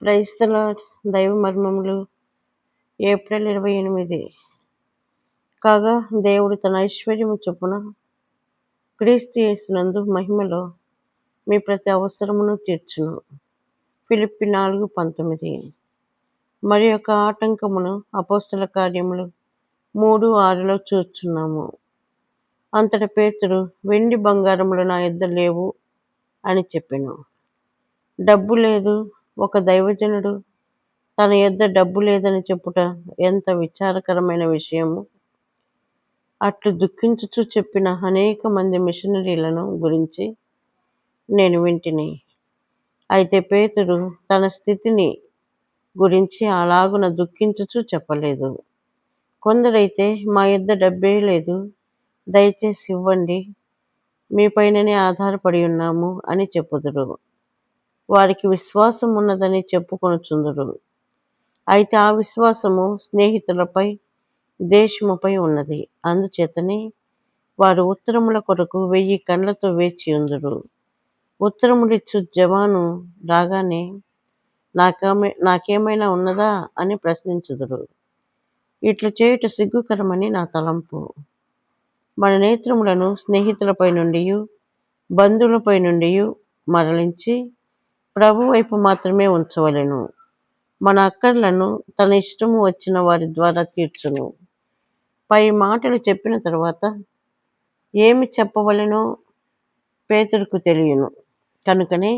క్రైస్తల దైవ మర్మములు ఏప్రిల్ 28. కాగా దేవుడు తన ఐశ్వర్యము చొప్పున క్రీస్తు యేసునందు మహిమలో మీ ప్రతి అవసరమును తీర్చును. ఫిలిప్పి 4:19. మరి యొక్క ఆటంకమును అపోస్తల కార్యములు 3:6లో చూచున్నాము. అంతట పేతురు, వెండి బంగారములు నా యొద్ద లేవు అని చెప్పెను. డబ్బు లేదు. ఒక దైవజనుడు తన యొద్ద డబ్బు లేదని చెప్పుట ఎంత విచారకరమైన విషయము. అట్లు దుఃఖించుచు చెప్పిన అనేక మంది మిషనరీలను గురించి నేను వింటిని. అయితే పేతురు తన స్థితిని గురించి అలాగున దుఃఖించుచు చెప్పలేదు. కొందరైతే మా యొద్ద డబ్బే లేదు, దయచేసి ఇవ్వండి, మీ పైననే ఆధారపడి ఉన్నాము అని చెప్పుదురు. వారికి విశ్వాసం ఉన్నదని చెప్పుకొనుచుందురు. అయితే ఆ విశ్వాసము స్నేహితులపై, దేశముపై ఉన్నది. అందుచేతనే వారు ఉత్తరముల కొరకు 1000 కండ్లతో వేచియుందురు. ఉత్తరములిచ్చు జవాను రాగానే నాకేమైనా ఉన్నదా అని ప్రశ్నించుదురు. ఇట్లు చేయుట సిగ్గుకరమని నా తలంపు. మన నేత్రములను స్నేహితులపై నుండియు బంధువులపై నుండియు మరలించి ప్రభు వైపు మాత్రమే ఉంచవలెను. మన అక్కర్లను తన ఇష్టము వచ్చిన వారి ద్వారా తీర్చును. పై మాటలు చెప్పిన తర్వాత ఏమి చెప్పవలెనో పేతురుకు తెలియను. కనుకనే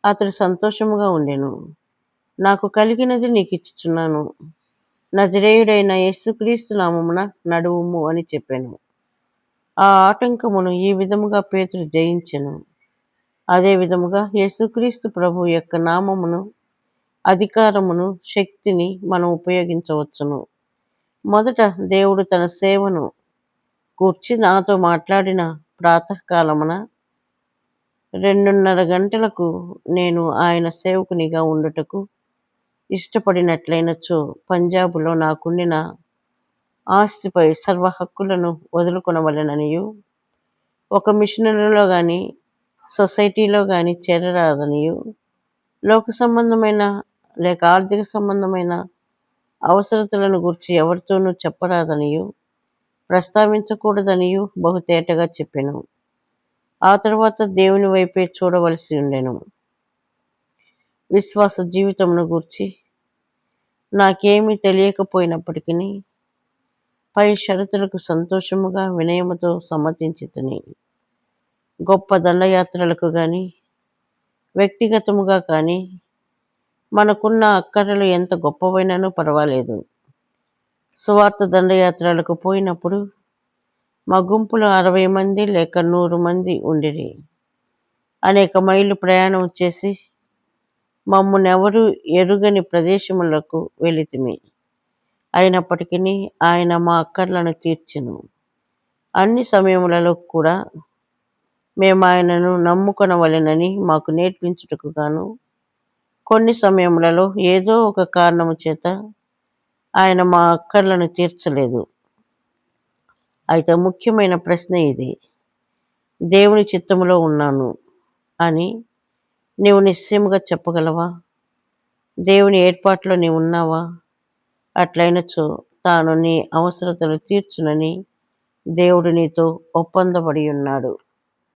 అతడు సంతోషముగా ఉండెను. నాకు కలిగినది నీకు ఇచ్చుచున్నాను, నజరేయుడైన యేసుక్రీస్తు నామమున నడువుము అని చెప్పాను. ఆ ఆటంకమును ఈ విధముగా పేతురు జయించెను. అదే విధముగా యేసుక్రీస్తు ప్రభు యొక్క నామమును, అధికారమును, శక్తిని మనం ఉపయోగించవచ్చును. మొదట దేవుడు తన సేవను గూర్చి నాతో మాట్లాడిన ప్రాతకాలమున 2:30 గంటలకు నేను ఆయన సేవకునిగా ఉండుటకు ఇష్టపడినట్లయినచో పంజాబులో నాకుండిన ఆస్తిపై సర్వ హక్కులను వదులుకొనవలెననియు, ఒక మిషనరీలో గాని సొసైటీలో గాని చేరరాదనియు, లోక సంబంధమైన లేక ఆర్థిక సంబంధమైన అవసరతలను గురించి ఎవరితోనూ చెప్పరాదనియు, ప్రస్తావించకూడదనియు బహుతేటగా చెప్పెను. ఆ తర్వాత దేవుని వైపే చూడవలసి ఉండెను. విశ్వాస జీవితమును గూర్చి నాకేమీ తెలియకపోయినప్పటికీ పై షరతులకు సంతోషముగా వినయముతో సమ్మతించితిని. గొప్ప దండయాత్రలకు కానీ వ్యక్తిగతముగా కానీ మనకున్న అక్కరలు ఎంత గొప్పవైనను పర్వాలేదు. సువార్త దండయాత్రలకు పోయినప్పుడు మా గుంపులో 60 మంది లేక 100 మంది ఉండిరి. అనేక మైళ్ళు ప్రయాణం చేసి మమ్మునెవరు ఎరుగని ప్రదేశములకు వెళితిమి. అయినప్పటికీ ఆయన మా అక్కర్లను తీర్చెను. అన్ని సమయములలో కూడా మేము ఆయనను నమ్ముకొనవలెనని మాకు నేర్పించుటకు గాను, కొన్ని సమయములలో ఏదో ఒక కారణము చేత ఆయన మా అక్కర్లను తీర్చలేదు. అయితే ముఖ్యమైన ప్రశ్న ఇది: దేవుని చిత్తములో ఉన్నాను అని నీవు నిశ్చయముగా చెప్పగలవా? దేవుని ఏర్పాటులో నీవు ఉన్నావా? అట్లయినచో తాను నీ అవసరతలు తీర్చునని దేవుడు నీతో ఒప్పందపడి ఉన్నాడు.